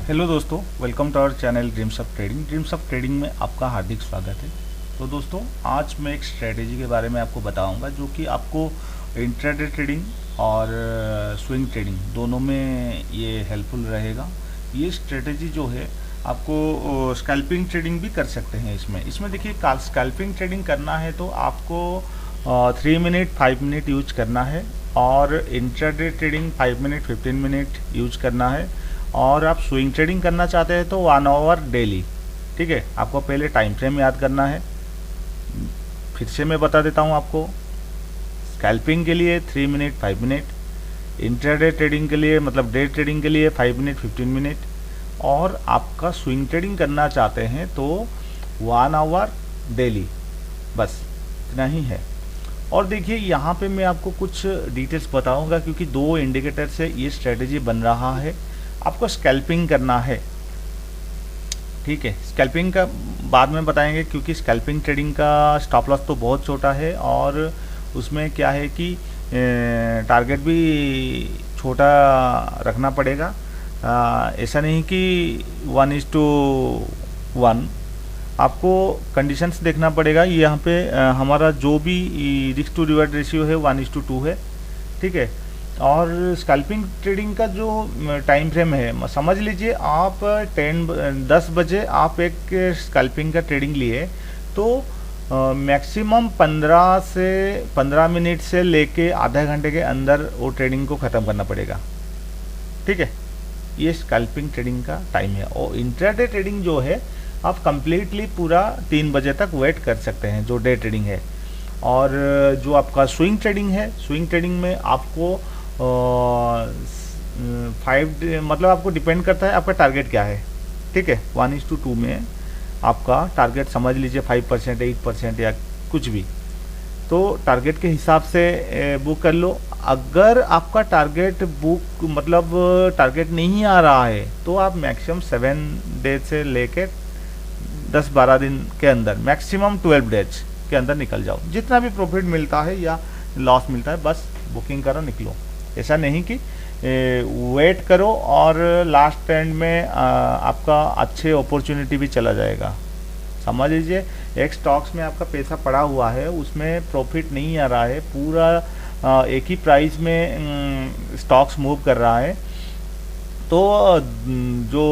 Hello दोस्तों, welcome to our channel dreams of trading. Dreams of trading में आपका हार्दिक स्वागत है। तो दोस्तों, आज मैं एक स्ट्रेटेजी के बारे में आपको बताऊंगा जो कि आपको इंट्राडे ट्रेडिंग और स्विंग ट्रेडिंग दोनों में ये हेल्पफुल रहेगा। ये स्ट्रेटेजी जो है आपको स्कैल्पिंग ट्रेडिंग भी कर सकते हैं। इसमें देखिए, स्कैल्पिंग ट्रेडिंग करना है तो आपको 3 मिनट 5 मिनट यूज करना है, और intraday trading 5 minute 15 minute use करना है, और आप स्विंग ट्रेडिंग करना चाहते हैं तो 1 आवर डेली। ठीक है, आपको पहले टाइम फ्रेम याद करना है। फिर से मैं बता देता हूँ आपको। स्कैल्पिंग के लिए 3 मिनट 5 मिनट, इंट्राडे ट्रेडिंग के लिए मतलब डे ट्रेडिंग के लिए 5 मिनट 15 मिनट, और आपका स्विंग ट्रेडिंग करना चाहते हैं तो 1 आवर डेली, बस इतना ही है। और देखिए, यहाँ पे मैं आपको कुछ डिटेल्स बताऊंगा क्योंकि 2 इंडिकेटर से ये स्ट्रेटेजी बन रहा है। आपको स्कैल्पिंग करना है, ठीक है। स्कैल्पिंग का बाद में बताएंगे क्योंकि स्कैल्पिंग ट्रेडिंग का स्टॉप लॉस तो बहुत छोटा है, और उसमें क्या है कि टारगेट भी छोटा रखना पड़ेगा। ऐसा नहीं कि 1:1, आपको कंडीशंस देखना पड़ेगा। यहाँ पे हमारा जो भी रिस्क टू रिवार्ड रेशियो है 1:2 है, ठीक है। और स्कैल्पिंग ट्रेडिंग का जो टाइम फ्रेम है, समझ लीजिए आप 10 बजे आप एक स्कैल्पिंग का ट्रेडिंग लिए तो मैक्सिमम 15 मिनट से लेके आधा घंटे के अंदर वो ट्रेडिंग को ख़त्म करना पड़ेगा, ठीक है। ये स्कैल्पिंग ट्रेडिंग का टाइम है। और इंट्राडे ट्रेडिंग जो है आप कंप्लीटली पूरा 3 बजे तक वेट कर सकते हैं, जो डे ट्रेडिंग है। और जो आपका स्विंग ट्रेडिंग है, स्विंग ट्रेडिंग में आपको 5 मतलब आपको डिपेंड करता है आपका टारगेट क्या है, ठीक है। 1:2 में आपका टारगेट समझ लीजिए 5%, 8% या कुछ भी, तो टारगेट के हिसाब से बुक कर लो। अगर आपका टारगेट बुक मतलब टारगेट नहीं आ रहा है तो आप मैक्सिमम 7 डेज से लेके 10-12 दिन के अंदर, मैक्सिमम 12 डेज के अंदर निकल जाओ। जितना भी प्रॉफिट मिलता है या लॉस मिलता है, बस बुकिंग करो, निकलो। ऐसा नहीं कि वेट करो और लास्ट एंड में आपका अच्छे अपॉर्चुनिटी भी चला जाएगा। समझ लीजिए एक स्टॉक्स में आपका पैसा पड़ा हुआ है, उसमें प्रॉफिट नहीं आ रहा है, पूरा एक ही प्राइस में स्टॉक्स मूव कर रहा है, तो जो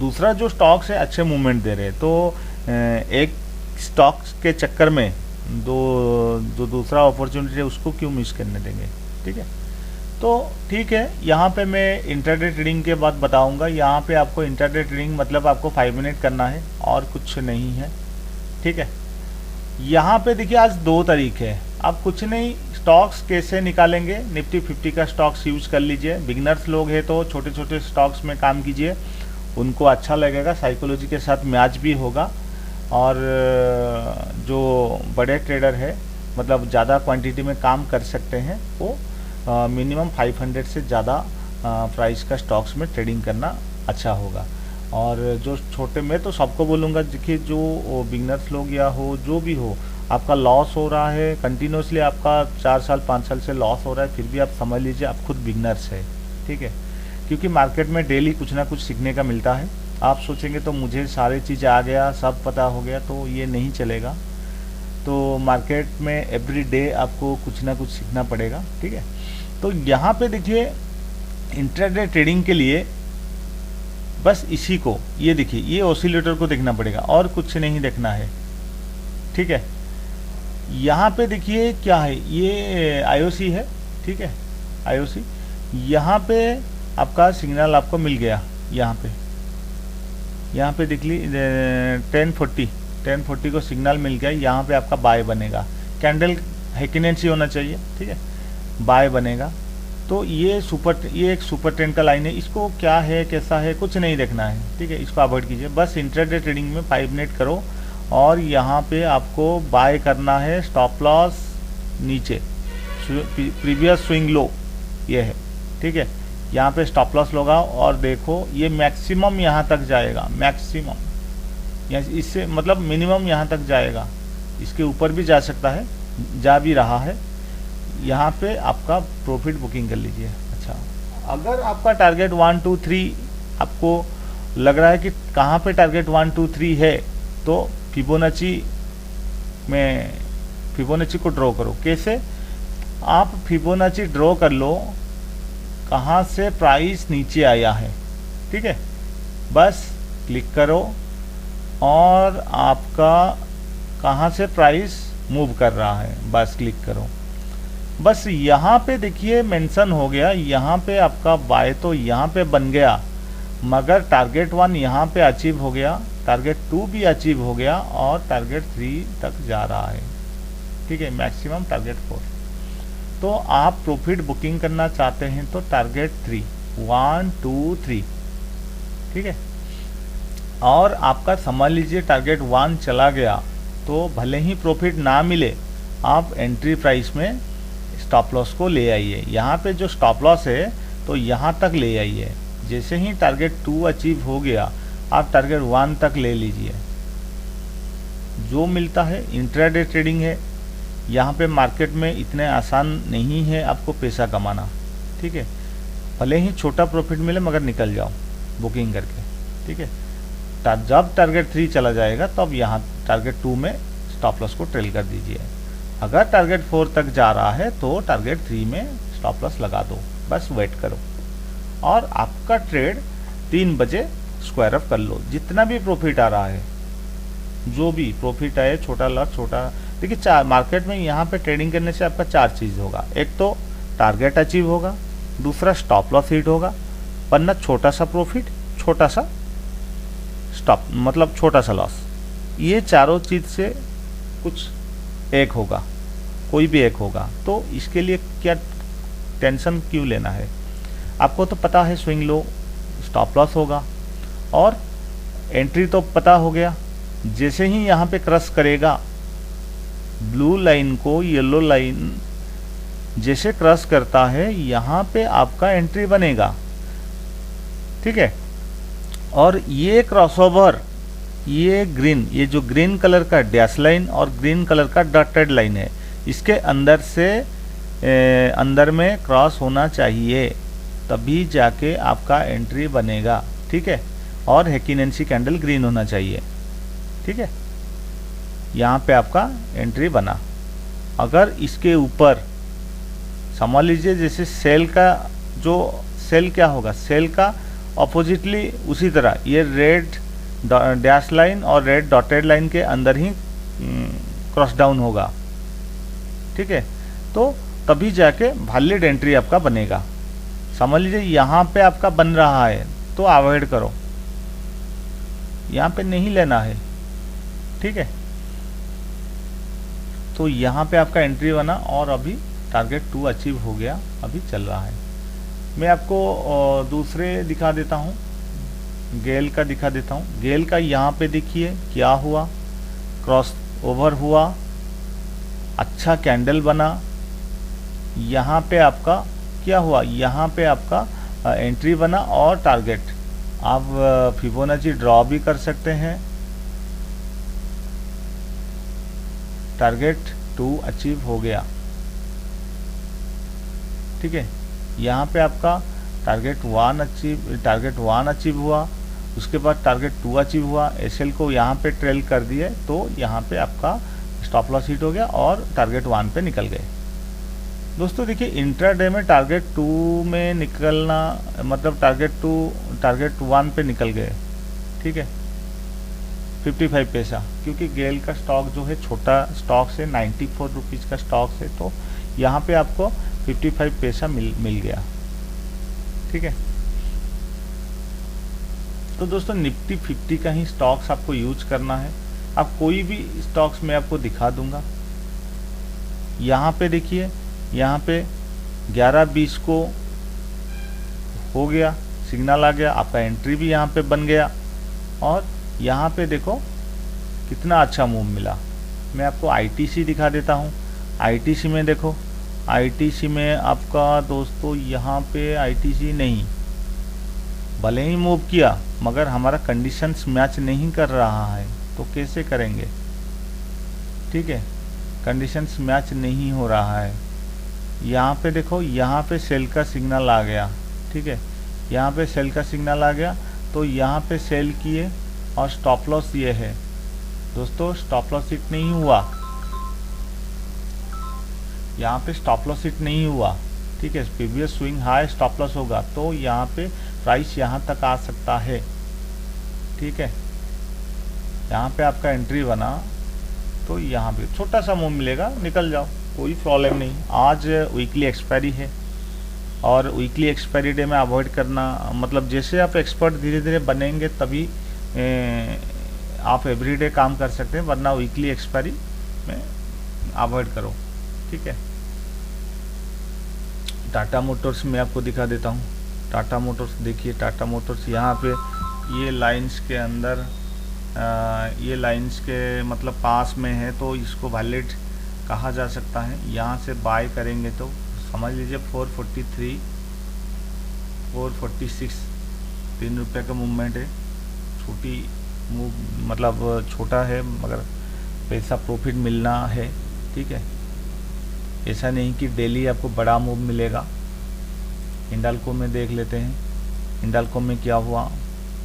दूसरा जो स्टॉक्स है अच्छे मूवमेंट दे रहे हैं, तो एक स्टॉक्स के चक्कर में जो दूसरा अपॉर्चुनिटी है उसको क्यों मिस करने देंगे, ठीक है। तो ठीक है, यहाँ पे मैं इंट्राडे ट्रेडिंग के बाद बताऊंगा। यहाँ पे आपको इंट्राडे ट्रेडिंग मतलब आपको 5 मिनट करना है और कुछ नहीं है, ठीक है। यहाँ पे देखिए आज 2 तारीख है, आप कुछ नहीं, स्टॉक्स कैसे निकालेंगे, निफ्टी 50 का स्टॉक्स यूज कर लीजिए। बिगनर्स लोग हैं तो छोटे छोटे स्टॉक्स में काम कीजिए, उनको अच्छा लगेगा, साइकोलॉजी के साथ मैच भी होगा। और जो बड़े ट्रेडर है मतलब ज़्यादा क्वांटिटी में काम कर सकते हैं, वो मिनिमम 500 से ज़्यादा प्राइस का स्टॉक्स में ट्रेडिंग करना अच्छा होगा। और जो छोटे, मैं तो सबको बोलूँगा, देखिए जो बिगनर्स लोग या हो जो भी हो, आपका लॉस हो रहा है कंटिन्यूसली, आपका 4 साल 5 साल से लॉस हो रहा है, फिर भी आप समझ लीजिए आप खुद बिगनर्स है, ठीक है। क्योंकि मार्केट में डेली कुछ ना कुछ सीखने का मिलता है। आप सोचेंगे तो मुझे सारी चीज़ें आ गया, सब पता हो गया, तो ये नहीं चलेगा। तो मार्केट में एवरी डे आपको कुछ ना कुछ सीखना पड़ेगा, ठीक है। तो यहाँ पे देखिए इंट्राडे ट्रेडिंग के लिए बस इसी को, ये देखिए, ये ऑसिलेटर को देखना पड़ेगा और कुछ नहीं देखना है, ठीक है। यहाँ पे देखिए क्या है, ये आईओसी है, ठीक है, आईओसी। यहाँ पे आपका सिग्नल आपको मिल गया, यहाँ पे देख ली 1040 को सिग्नल मिल गया। यहाँ पे आपका बाय बनेगा, कैंडल हैकिनेंसी होना चाहिए, ठीक है, बाय बनेगा। तो ये एक सुपर ट्रेंड का लाइन है, इसको क्या है कैसा है कुछ नहीं देखना है, ठीक है, इसको अवॉइड कीजिए। बस इंट्राडे ट्रेडिंग में 5 मिनट करो, और यहाँ पे आपको बाय करना है, स्टॉप लॉस नीचे, प्रीवियस स्विंग लो ये है, ठीक है। यहाँ पे स्टॉप लॉस लगाओ और देखो ये मैक्सिमम यहाँ तक जाएगा, मैक्सिमम, इससे मतलब मिनिमम यहाँ तक जाएगा, इसके ऊपर भी जा सकता है, जा भी रहा है। यहाँ पे आपका प्रॉफिट बुकिंग कर लीजिए। अच्छा, अगर आपका टारगेट 1 2 3 आपको लग रहा है कि कहाँ पे टारगेट 1 2 3 है, तो फिबोनाची को ड्रॉ करो। कैसे? आप फिबोनाची ड्रॉ कर लो कहाँ से प्राइस नीचे आया है, ठीक है। बस क्लिक करो और आपका कहाँ से प्राइस मूव कर रहा है, बस क्लिक करो। बस यहाँ पे देखिए मेंशन हो गया, यहाँ पे आपका बाय तो यहाँ पे बन गया, मगर टारगेट 1 यहाँ पे अचीव हो गया, टारगेट 2 भी अचीव हो गया और टारगेट 3 तक जा रहा है, ठीक है, मैक्सिमम टारगेट 4। तो आप प्रॉफिट बुकिंग करना चाहते हैं तो टारगेट 3 1 2 3, ठीक है। और आपका समझ लीजिए टारगेट 1 चला गया तो भले ही प्रॉफिट ना मिले, आप एंट्री प्राइस में स्टॉप लॉस को ले आइए। यहाँ पे जो स्टॉप लॉस है तो यहाँ तक ले आइए। जैसे ही टारगेट 2 अचीव हो गया, आप टारगेट 1 तक ले लीजिए। जो मिलता है इंट्राडे ट्रेडिंग है, यहाँ पे मार्केट में इतने आसान नहीं है आपको पैसा कमाना, ठीक है। भले ही छोटा प्रॉफिट मिले मगर निकल जाओ बुकिंग करके, ठीक है। जब टारगेट 3 चला जाएगा तब यहाँ टारगेट 2 में स्टॉप लॉस को ट्रेल कर दीजिए। अगर टारगेट 4 तक जा रहा है तो टारगेट 3 में स्टॉप लॉस लगा दो, बस वेट करो और आपका ट्रेड 3 बजे स्क्वायर अप कर लो। जितना भी प्रॉफिट आ रहा है, जो भी प्रॉफिट आए, छोटा लॉस छोटा, देखिए मार्केट में यहाँ पे ट्रेडिंग करने से आपका 4 चीज़ होगा। एक तो टारगेट अचीव होगा, दूसरा स्टॉप लॉस हिट होगा, वरना छोटा सा प्रॉफिट, छोटा सा स्टॉप मतलब छोटा सा लॉस। ये चारों चीज़ से कुछ एक होगा, कोई भी एक होगा। तो इसके लिए क्या टेंशन क्यों लेना है? आपको तो पता है स्विंग लो, स्टॉप लॉस होगा और एंट्री तो पता हो गया। जैसे ही यहाँ पे क्रॉस करेगा ब्लू लाइन को, येलो लाइन जैसे क्रॉस करता है यहाँ पे आपका एंट्री बनेगा, ठीक है। और ये क्रॉसओवर, ये जो ग्रीन कलर का डैश लाइन और ग्रीन कलर का डॉटेड लाइन है, इसके अंदर से अंदर में क्रॉस होना चाहिए, तभी जाके आपका एंट्री बनेगा, ठीक है। और हैकिनेंसी कैंडल ग्रीन होना चाहिए, ठीक है। यहाँ पे आपका एंट्री बना। अगर इसके ऊपर समझ लीजिए जैसे सेल का, जो सेल क्या होगा, सेल का अपोजिटली उसी तरह ये रेड डैश लाइन और रेड डॉटेड लाइन के अंदर ही क्रॉस डाउन होगा, ठीक है। तो तभी जाके वैलिड एंट्री आपका बनेगा। समझ लीजिए यहाँ पे आपका बन रहा है तो अवॉइड करो, यहाँ पे नहीं लेना है, ठीक है। तो यहाँ पे आपका एंट्री बना और अभी टारगेट 2 अचीव हो गया, अभी चल रहा है। मैं आपको दूसरे दिखा देता हूँ, गेल का दिखा देता हूँ। गेल का यहाँ पे देखिए क्या हुआ, क्रॉस ओवर हुआ, अच्छा कैंडल बना। यहाँ पे आपका क्या हुआ, यहाँ पे आपका एंट्री बना और टारगेट आप फिबोनाची ड्रॉ भी कर सकते हैं। टारगेट 2 अचीव हो गया, ठीक है। यहाँ पे आपका टारगेट 1 अचीव हुआ, उसके बाद टारगेट 2 अचीव हुआ। एसएल को यहाँ पे ट्रेल कर दिए तो यहाँ पे आपका स्टॉप लॉस हिट हो गया और टारगेट 1 पे निकल गए। दोस्तों देखिए इंट्राडे में टारगेट 2 में निकलना मतलब टारगेट 1 पे निकल गए, ठीक है, 55 पैसा, क्योंकि गेल का स्टॉक जो है छोटा स्टॉक से 94 रुपीज़ का स्टॉक से, तो यहाँ पे आपको 55 पैसा मिल गया, ठीक है। तो दोस्तों निफ्टी 50 का ही स्टॉक्स आपको यूज करना है। आप कोई भी स्टॉक्स मैं आपको दिखा दूंगा। यहाँ पे देखिए, यहाँ पे 11:20 को हो गया, सिग्नल आ गया, आपका एंट्री भी यहाँ पे बन गया और यहाँ पे देखो कितना अच्छा मूव मिला। मैं आपको आईटीसी दिखा देता हूँ। आईटीसी में देखो, आईटीसी में आपका दोस्तों यहाँ पे आईटीसी नहीं, भले ही मूव किया मगर हमारा कंडीशंस मैच नहीं कर रहा है, तो कैसे करेंगे, ठीक है, कंडीशंस मैच नहीं हो रहा है। यहाँ पे देखो, यहाँ पे सेल का सिग्नल आ गया, ठीक है, यहाँ पे सेल का सिग्नल आ गया तो यहाँ पे सेल किए और स्टॉप लॉस ये है दोस्तों, स्टॉप लॉस हिट नहीं हुआ, यहाँ पे स्टॉप लॉस हिट नहीं हुआ, ठीक है। Previous swing high stop loss होगा तो यहाँ पे प्राइस यहाँ तक आ सकता है, ठीक है। यहाँ पे आपका एंट्री बना तो यहाँ पे छोटा सा मूव मिलेगा, निकल जाओ, कोई प्रॉब्लम नहीं। आज वीकली एक्सपायरी है और वीकली एक्सपायरी डे में अवॉइड करना, मतलब जैसे आप एक्सपर्ट धीरे धीरे बनेंगे तभी आप एवरीडे काम कर सकते हैं, वरना वीकली एक्सपायरी में अवॉइड करो, ठीक है। टाटा मोटर्स में आपको दिखा देता हूँ। टाटा मोटर्स देखिए, टाटा मोटर्स यहाँ पे ये लाइंस के अंदर ये लाइंस के मतलब पास में है तो इसको वैलिड कहा जा सकता है। यहाँ से बाय करेंगे तो समझ लीजिए 443 446 3 रुपये का मूवमेंट है, छोटी मूव मतलब छोटा है मगर पैसा प्रॉफिट मिलना है, ठीक है। ऐसा नहीं कि डेली आपको बड़ा मूव मिलेगा। हिंडाल्को में देख लेते हैं, हिंडाल्को में क्या हुआ,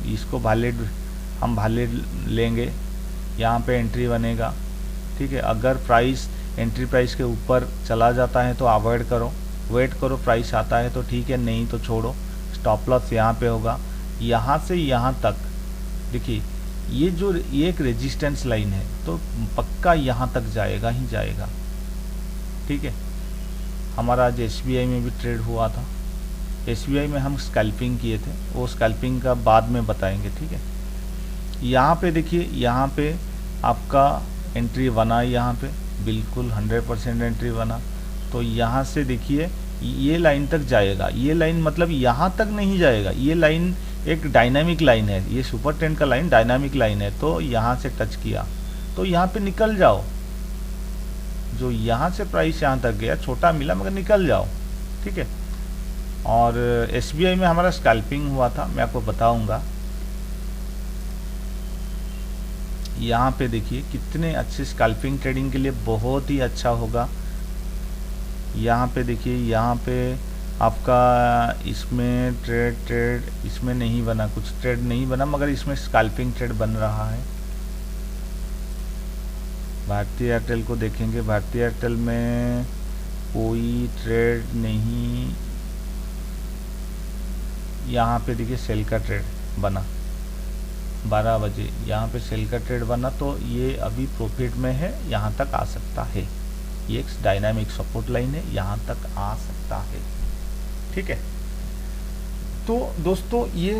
इसको वैलिड हम वैलिड लेंगे, यहाँ पे एंट्री बनेगा, ठीक है। अगर प्राइस एंट्री प्राइस के ऊपर चला जाता है तो अवॉइड करो, वेट करो, प्राइस आता है तो ठीक है, नहीं तो छोड़ो। स्टॉप लॉस यहाँ पे होगा, यहाँ से यहाँ तक देखिए ये एक रेजिस्टेंस लाइन है तो पक्का यहाँ तक जाएगा ही जाएगा, ठीक है। हमारा आज SBI में भी ट्रेड हुआ था, SBI में हम स्कैल्पिंग किए थे, वो स्कैल्पिंग का बाद में बताएंगे, ठीक है। यहाँ पे देखिए, यहाँ पे आपका एंट्री बना, यहाँ पे बिल्कुल 100% एंट्री बना, तो यहाँ से देखिए ये लाइन तक जाएगा। ये लाइन मतलब यहाँ तक नहीं जाएगा, ये लाइन एक डायनामिक लाइन है, ये सुपर ट्रेंड का लाइन डायनामिक लाइन है, तो यहाँ से टच किया तो यहाँ पे निकल जाओ। जो यहाँ से प्राइस यहाँ तक गया छोटा मिला मगर निकल जाओ, ठीक है। और SBI में हमारा स्कैल्पिंग हुआ था, मैं आपको बताऊंगा। यहाँ पे देखिए कितने अच्छे स्कैल्पिंग ट्रेडिंग के लिए बहुत ही अच्छा होगा। यहाँ पे देखिए, यहाँ पे आपका इसमें ट्रेड इसमें नहीं बना, कुछ ट्रेड नहीं बना मगर इसमें स्कैल्पिंग ट्रेड बन रहा है। भारती एयरटेल को देखेंगे, भारती एयरटेल में कोई ट्रेड नहीं, यहाँ पे देखिए सेल का ट्रेड बना 12 बजे, यहाँ पे सेल का ट्रेड बना तो ये अभी प्रॉफिट में है, यहाँ तक आ सकता है। ये एक डायनामिक सपोर्ट लाइन है, यहाँ तक आ सकता है, ठीक है। तो दोस्तों ये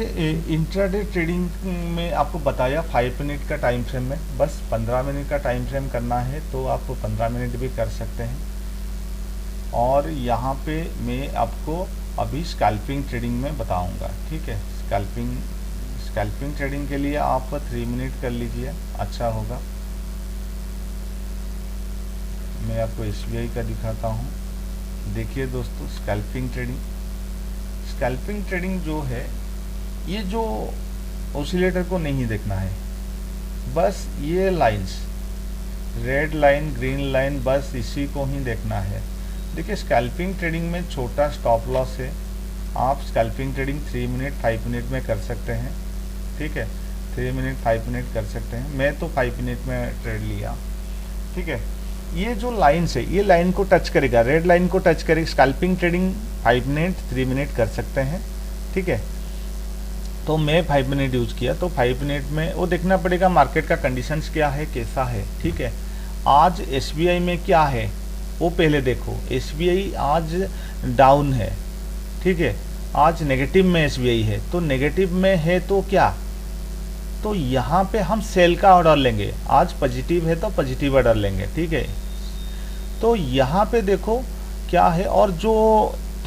इंट्राडे ट्रेडिंग में आपको बताया 5 मिनट का टाइम फ्रेम में, बस 15 मिनट का टाइम फ्रेम करना है तो आप 15 मिनट भी कर सकते हैं। और यहाँ पे मैं आपको अभी स्कैल्पिंग ट्रेडिंग में बताऊंगा, ठीक है। स्कैल्पिंग ट्रेडिंग के लिए आप 3 मिनट कर लीजिए, अच्छा होगा। मैं आपको SBI का दिखाता हूँ। देखिए दोस्तों, स्कैल्पिंग ट्रेडिंग जो है, ये जो ऑसिलेटर को नहीं देखना है, बस ये lines red line green line बस इसी को ही देखना है। देखिए स्कैल्पिंग ट्रेडिंग में छोटा स्टॉप लॉस है, आप स्कैल्पिंग ट्रेडिंग 3 मिनट 5 मिनट में कर सकते हैं, ठीक है। 3 मिनट 5 मिनट कर सकते हैं, मैं तो 5 मिनट में ट्रेड लिया, ठीक है। ये जो लाइन्स है ये लाइन को टच करेगा, रेड लाइन को टच करेगा। स्कैल्पिंग ट्रेडिंग 5 मिनट 3 मिनट कर सकते हैं, ठीक है। तो मैं 5 मिनट यूज किया, तो 5 मिनट में वो देखना पड़ेगा मार्केट का कंडीशंस क्या है, कैसा है, ठीक है। आज SBI में क्या है वो पहले देखो। SBI आज डाउन है, ठीक है, आज नेगेटिव में SBI है, तो नेगेटिव में है तो क्या, तो यहाँ पे हम सेल का ऑर्डर लेंगे। आज पॉजिटिव है तो पॉजिटिव ऑर्डर लेंगे, ठीक है। तो यहाँ पे देखो क्या है, और जो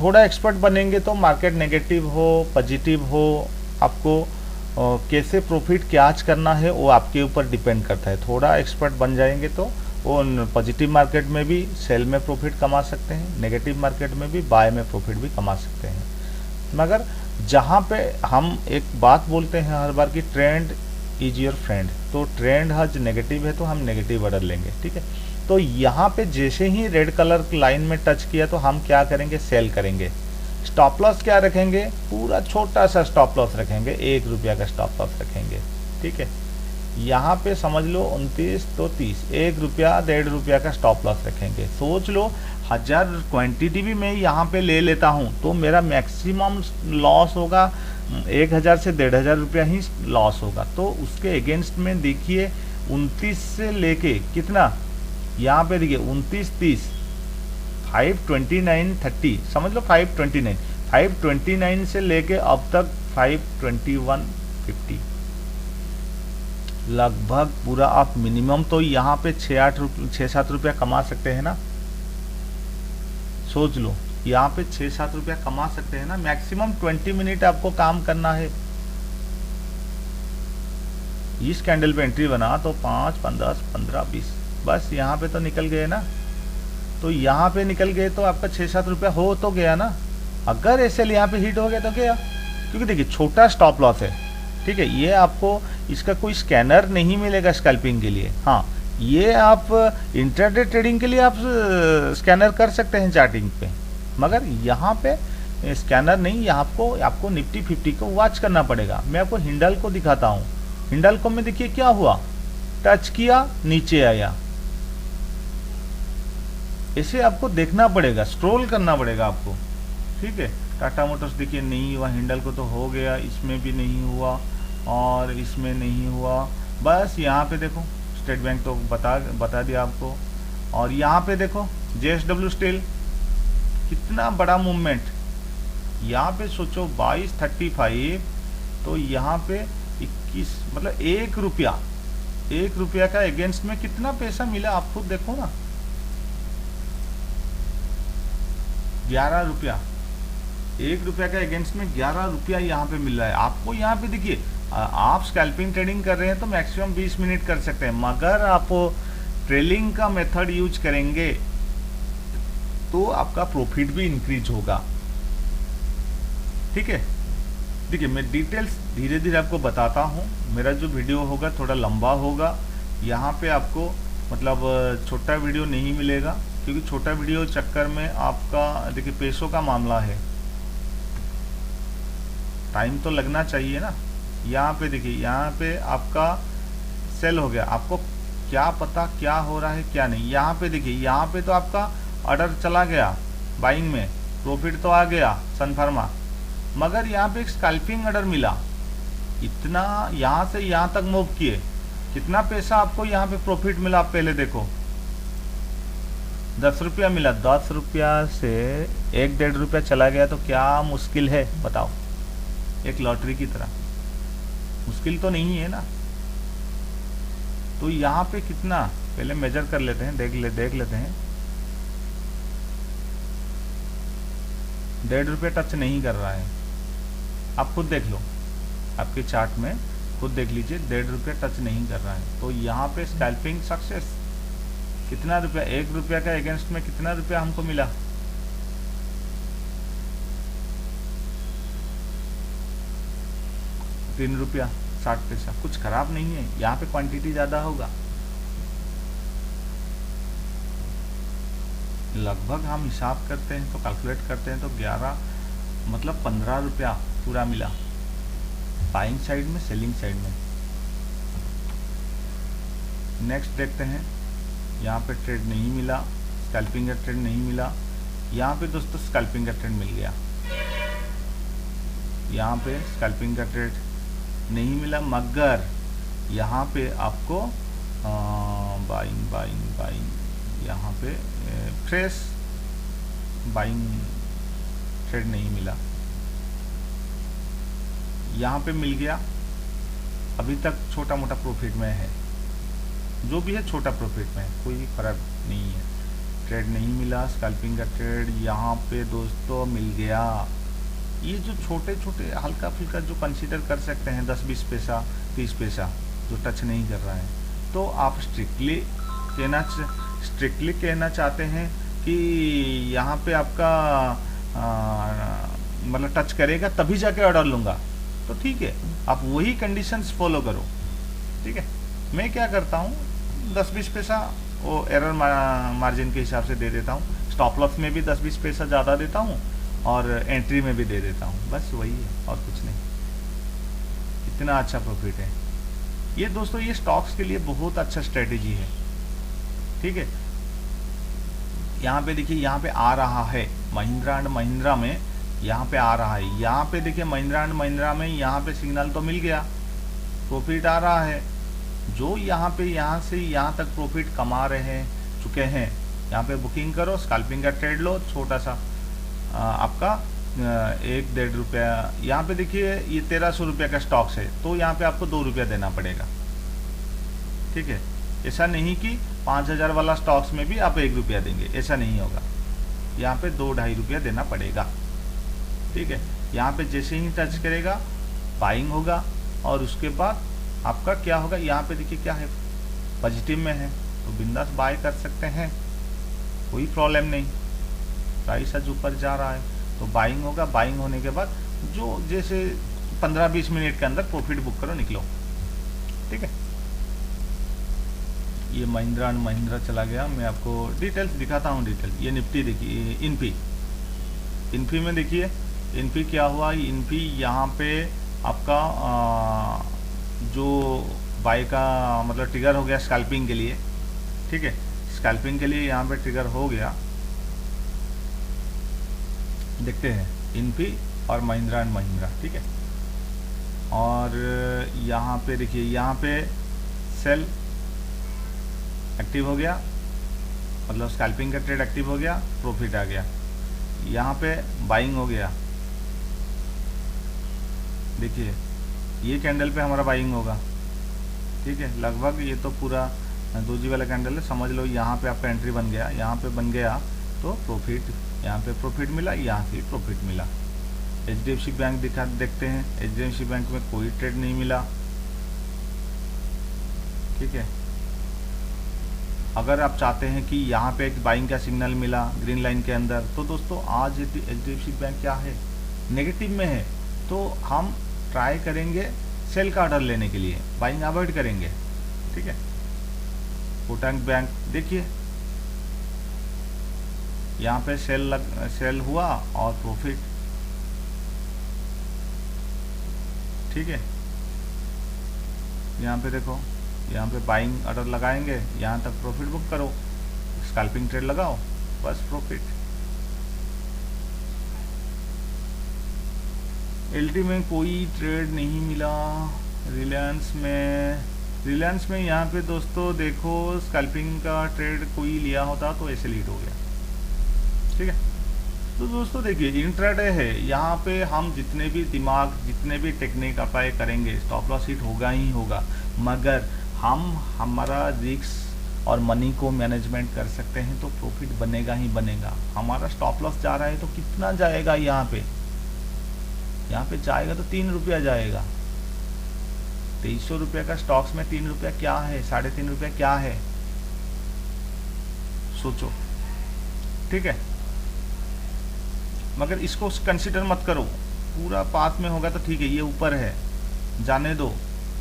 थोड़ा एक्सपर्ट बनेंगे तो मार्केट नेगेटिव हो पॉजिटिव हो, आपको कैसे प्रॉफिट कैच करना है वो आपके ऊपर डिपेंड करता है। थोड़ा एक्सपर्ट बन जाएंगे तो वो पॉजिटिव मार्केट में भी सेल में प्रॉफिट कमा सकते हैं, नेगेटिव मार्केट में भी बाय में प्रॉफिट भी कमा सकते हैं। मगर जहाँ पे हम एक बात बोलते हैं हर बार कि ट्रेंड इज योर फ्रेंड, तो ट्रेंड आज नेगेटिव है तो हम नेगेटिव ऑर्डर लेंगे, ठीक है। तो यहाँ पे जैसे ही रेड कलर लाइन में टच किया तो हम क्या करेंगे, सेल करेंगे। स्टॉप लॉस क्या रखेंगे, पूरा छोटा सा स्टॉप लॉस रखेंगे, 1 रुपया का स्टॉप लॉस रखेंगे, ठीक है। यहाँ पे समझ लो 29 तो 30, 1 रुपया 1.5 रुपया का स्टॉप लॉस रखेंगे। सोच लो 1000 क्वांटिटी भी मैं यहाँ पे ले लेता हूँ तो मेरा मैक्सिमम लॉस होगा 1000 से 1500 रुपया ही लॉस होगा। तो उसके अगेंस्ट में देखिए 29 से लेके कितना, यहाँ पे देखिए 29 30 529 30, समझ लो 529 से लेके अब तक 521 50, लगभग पूरा आप मिनिमम तो यहाँ पे 6-7 रुपया कमा सकते हैं ना। सोच लो यहाँ पे 6-7 रुपया कमा सकते हैं ना। मैक्सिमम 20 मिनट आपको काम करना है। इस कैंडल पे एंट्री बना तो 5 10 15 20, बस यहाँ पे तो निकल गए ना। तो यहाँ पे निकल गए तो आपका 6-7 रुपया हो तो गया ना। अगर एसएल यहाँ पे हिट हो गया तो गया, क्योंकि देखिए छोटा स्टॉप लॉस है, ठीक है। ये आपको इसका कोई स्कैनर नहीं मिलेगा स्कैल्पिंग के लिए। हाँ, ये आप इंट्राडे ट्रेडिंग के लिए आप स्कैनर कर सकते हैं चार्टिंग पे, मगर यहाँ पे स्कैनर नहीं। यहाँ आपको निफ्टी 50 को वॉच करना पड़ेगा। मैं आपको हिंडल को दिखाता हूँ। हिंडल को में देखिए क्या हुआ, टच किया नीचे आया। इसे आपको देखना पड़ेगा, स्क्रॉल करना पड़ेगा आपको, ठीक है। टाटा मोटर्स देखिए नहीं हुआ, हिंडल को तो हो गया, इसमें भी नहीं हुआ और इसमें नहीं हुआ। बस यहाँ पे देखो स्टेट बैंक तो बता दिया आपको। और यहाँ पे देखो JSW स्टील, कितना बड़ा मूवमेंट। यहाँ पे सोचो 2235, तो यहाँ पे 21, मतलब 1 रुपया का अगेंस्ट में कितना पैसा मिला आप खुद देखो ना, 11 रुपया। 1 रुपया का अगेंस्ट में 11 रुपया यहाँ पे मिल रहा है आपको। यहाँ पे देखिए आप स्कैल्पिंग ट्रेडिंग कर रहे हैं तो मैक्सिमम 20 मिनट कर सकते हैं, मगर आप ट्रेलिंग का मेथड यूज करेंगे तो आपका प्रॉफिट भी इंक्रीज होगा, ठीक है। देखिए मैं डिटेल्स धीरे धीरे आपको बताता हूँ। मेरा जो वीडियो होगा थोड़ा लंबा होगा, यहाँ पे आपको मतलब छोटा वीडियो नहीं मिलेगा, क्योंकि छोटा वीडियो चक्कर में आपका देखिए पैसों का मामला है, टाइम तो लगना चाहिए ना। यहाँ पे देखिए, यहाँ पे आपका सेल हो गया, आपको क्या पता क्या हो रहा है क्या नहीं। यहाँ पे देखिए, यहाँ पे तो आपका ऑर्डर चला गया बाइंग में, प्रॉफिट तो आ गया सन फार्मा, मगर यहाँ पे एक स्कैल्पिंग ऑर्डर मिला। इतना यहाँ से यहाँ तक मूव किए, कितना पैसा आपको यहाँ पे प्रॉफिट मिला आप पहले देखो, 10 रुपया मिला। 10 रुपया से 1-1.5 रुपया चला गया तो क्या मुश्किल है बताओ। एक लॉटरी की तरह मुश्किल तो नहीं है ना। तो यहाँ पे कितना पहले मेजर कर लेते हैं, देख लेते हैं। 1.5 रुपया टच नहीं कर रहा है, आप खुद देख लो, आपके चार्ट में खुद देख लीजिए, 1.5 रुपया टच नहीं कर रहा है। तो यहाँ पे स्कैल्पिंग सक्सेस। कितना रुपया, 1 रुपया का अगेंस्ट में कितना रुपया हमको मिला, 3 रुपया 60 पैसा। कुछ खराब नहीं है, यहाँ पे क्वांटिटी ज्यादा होगा। लगभग हम हिसाब करते हैं तो कैलकुलेट करते हैं तो 11 मतलब 15 रुपया पूरा मिला, बाइंग साइड में सेलिंग साइड में। नेक्स्ट देखते हैं, यहाँ पे ट्रेड नहीं मिला, स्कैल्पिंग का ट्रेड नहीं मिला। यहाँ पे दोस्तों स्कैल्पिंग का ट्रेड मिल गया, यहाँ पे स्कैल्पिंग का ट्रेड नहीं मिला, मगर यहाँ पे आपको बाइंग यहाँ पे फ्रेश बाइंग ट्रेड नहीं मिला। यहाँ पे मिल गया, अभी तक छोटा मोटा प्रॉफिट में है, जो भी है छोटा प्रॉफिट में है, कोई फर्क नहीं है। ट्रेड नहीं मिला, स्कैल्पिंग का ट्रेड यहाँ पे दोस्तों मिल गया। ये जो छोटे छोटे हल्का फुल्का जो कंसीडर कर सकते हैं 10-20 पैसा 30 पैसा जो टच नहीं कर रहा है, तो आप स्ट्रिक्टली कहना चाहते हैं कि यहाँ पे आपका मतलब टच करेगा तभी जाके ऑर्डर लूँगा, तो ठीक है, आप वही कंडीशंस फॉलो करो, ठीक है। मैं क्या करता हूँ 10-20 पैसा वो एरर मार्जिन के हिसाब से दे देता हूँ, स्टॉप लॉस में भी 10-20 पैसा ज़्यादा देता हूँ और एंट्री में भी दे देता हूँ, बस वही है और कुछ नहीं। इतना अच्छा प्रॉफिट है ये दोस्तों। ये स्टॉक्स के लिए बहुत अच्छा स्ट्रेटेजी है, ठीक है। यहाँ पे देखिए, यहाँ पे आ रहा है महिंद्रा एंड महिंद्रा में, यहाँ पे आ रहा है। यहाँ पे देखिए महिंद्रा एंड महिंद्रा में यहाँ पे सिग्नल तो मिल गया, प्रॉफिट आ रहा है। जो यहाँ पे यहाँ से यहाँ तक प्रॉफिट कमा रहे चुके हैं, यहाँ पे बुकिंग करो, स्कैल्पिंग का ट्रेड लो, छोटा सा आपका 1-1.5 रुपया। यहाँ पे देखिए ये 1300 रुपये का स्टॉक्स है, तो यहाँ पे आपको 2 रुपया देना पड़ेगा, ठीक है। ऐसा नहीं कि 5000 वाला स्टॉक्स में भी आप 1 रुपया देंगे, ऐसा नहीं होगा। यहाँ पे 2-2.5 रुपया देना पड़ेगा, ठीक है। यहाँ पे जैसे ही टच करेगा बाइंग होगा, और उसके बाद आपका क्या होगा, यहाँ पे देखिए क्या है, पॉजिटिव में है, तो बिंदास बाय कर सकते हैं, कोई प्रॉब्लम नहीं। प्राइस आज ऊपर जा रहा है तो बाइंग होगा, बाइंग होने के बाद जो जैसे 15-20 मिनट के अंदर प्रॉफिट बुक करो, निकलो, ठीक है। ये महिंद्रा एंड महिंद्रा चला गया। मैं आपको डिटेल्स दिखाता हूँ, डिटेल। ये निफ्टी देखिए, इनपी में देखिए, इनपी क्या हुआ, इनपी यहाँ पे आपका जो बाय का मतलब ट्रिगर हो गया स्कैल्पिंग के लिए, ठीक है। स्कैल्पिंग के लिए यहाँ पे ट्रिगर हो गया। देखते हैं इनपी और महिंद्रा एंड महिंद्रा, ठीक है। और यहाँ पे देखिए, यहाँ पे सेल एक्टिव हो गया, मतलब स्कैल्पिंग का ट्रेड एक्टिव हो गया, प्रॉफिट आ गया। यहाँ पे बाइंग हो गया, देखिए ये कैंडल पे हमारा बाइंग होगा, ठीक है। लगभग ये तो पूरा दोजी वाला कैंडल है, समझ लो। यहाँ पे आपका एंट्री बन गया, यहाँ पे बन गया तो प्रॉफिट, यहाँ पे प्रॉफिट मिला, यहाँ से प्रॉफिट मिला। HDFC बैंक देखते हैं, HDFC बैंक में कोई ट्रेड नहीं मिला, ठीक है। अगर आप चाहते हैं कि यहाँ पे एक बाइंग का सिग्नल मिला ग्रीन लाइन के अंदर, तो दोस्तों आज HDFC बैंक क्या है, नेगेटिव में है, तो हम ट्राई करेंगे सेल का ऑर्डर लेने के लिए, बाइंग अवॉइड करेंगे, ठीक है। कोटक बैंक देखिए, यहाँ पे सेल हुआ और प्रॉफिट, ठीक है। यहाँ पे देखो, यहाँ पे बाइंग ऑर्डर लगाएंगे, यहाँ तक प्रॉफिट बुक करो, स्कैल्पिंग ट्रेड लगाओ, बस प्रॉफिट। एलटी में कोई ट्रेड नहीं मिला। रिलायंस में यहाँ पे दोस्तों देखो, स्कैल्पिंग का ट्रेड कोई लिया होता तो ऐसे लीड हो गया, ठीक है। तो दोस्तों देखिए इंट्राडे है, यहाँ पे हम जितने भी दिमाग, जितने भी टेक्निक अप्लाई करेंगे, स्टॉप लॉस हिट होगा ही होगा, मगर हम हमारा रिस्क और मनी को मैनेजमेंट कर सकते हैं तो प्रॉफिट बनेगा ही बनेगा। हमारा स्टॉप लॉस जा रहा है तो कितना जाएगा, यहाँ पे जाएगा तो 3 रुपया जाएगा। 2300 रुपये का स्टॉक्स में 3 रुपया क्या है, 3.5 रुपया क्या है, सोचो, ठीक है। मगर इसको कंसिडर मत करो, पूरा पास में होगा तो ठीक है, ये ऊपर है जाने दो,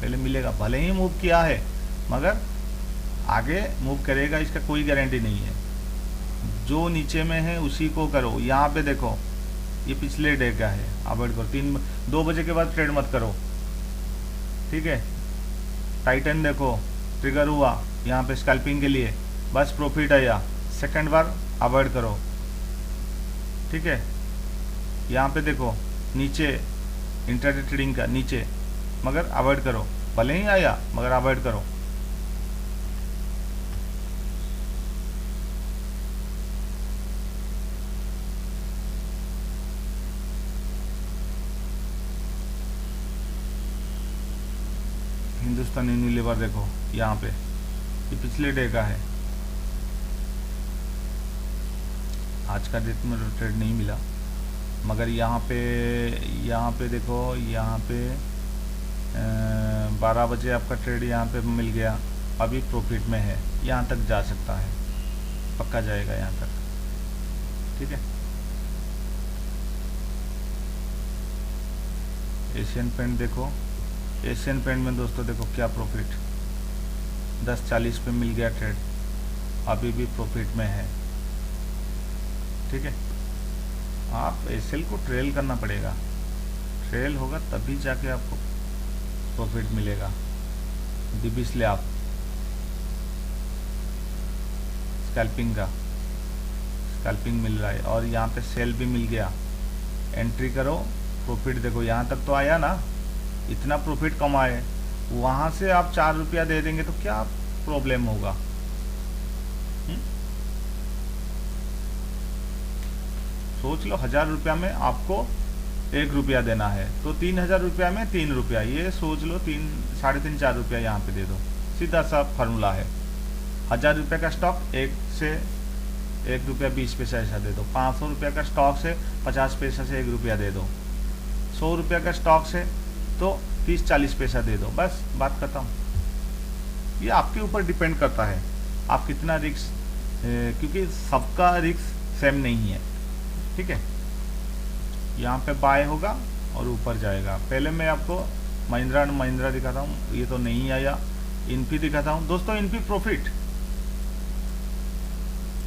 पहले मिलेगा, भले ही मूव किया है मगर आगे मूव करेगा इसका कोई गारंटी नहीं है। जो नीचे में है उसी को करो। यहाँ पे देखो ये पिछले डे का है, अवॉइड करो, 2 बजे के बाद ट्रेड मत करो, ठीक है। टाइटन देखो ट्रिगर हुआ यहाँ पे स्कैल्पिंग के लिए, बस प्रॉफिट आया, सेकंड बार अवॉइड करो, ठीक है। यहाँ पे देखो नीचे इंट्राडे ट्रेडिंग का नीचे, मगर अवॉइड करो, भले ही आया मगर अवॉइड करो। हिंदुस्तान यूनिलीवर देखो यहाँ पे, ये पिछले डे का है, आज का डेट में ट्रेड नहीं मिला, मगर यहाँ पे देखो, यहाँ पे 12 बजे आपका ट्रेड यहाँ पे मिल गया, अभी प्रॉफिट में है, यहाँ तक जा सकता है, पक्का जाएगा यहाँ तक, ठीक है। एशियन पेंट देखो, एशियन पेंट में दोस्तों देखो क्या प्रॉफिट, 10:40 पे मिल गया ट्रेड, अभी भी प्रॉफिट में है, ठीक है। आप एसएल को ट्रेल करना पड़ेगा, ट्रेल होगा तभी जाके आपको प्रॉफिट मिलेगा। डीबी स्लैब स्कैल्पिंग का स्कैल्पिंग मिल रहा है, और यहाँ पे सेल भी मिल गया। एंट्री करो, प्रॉफिट देखो यहाँ तक तो आया ना, इतना प्रॉफिट कमाए, वहाँ से आप 4 रुपया दे देंगे तो क्या प्रॉब्लम होगा? सोच लो, 1000 रुपया में आपको 1 रुपया देना है तो 3000 रुपया में 3 रुपया, ये सोच लो 3, 3.5, 4 रुपया यहाँ पे दे दो। सीधा सा फार्मूला है। 1000 रुपये का स्टॉक 1 से 1 रुपया 20 पैसा ऐसा दे दो। 500 रुपये का स्टॉक से 50 पैसा से 1 रुपया दे दो। 100 रुपये का स्टॉक से तो 30-40 पैसा दे दो, बस बात खत्म। ये आपके ऊपर डिपेंड करता है आप कितना रिस्क, क्योंकि सबका रिस्क सेम नहीं है, ठीक है। यहाँ पे बाय होगा और ऊपर जाएगा। पहले मैं आपको महिंद्रा एंड महिंद्रा दिखाता हूँ, ये तो नहीं आया। इनपी दिखाता हूँ दोस्तों, इनपी प्रॉफिट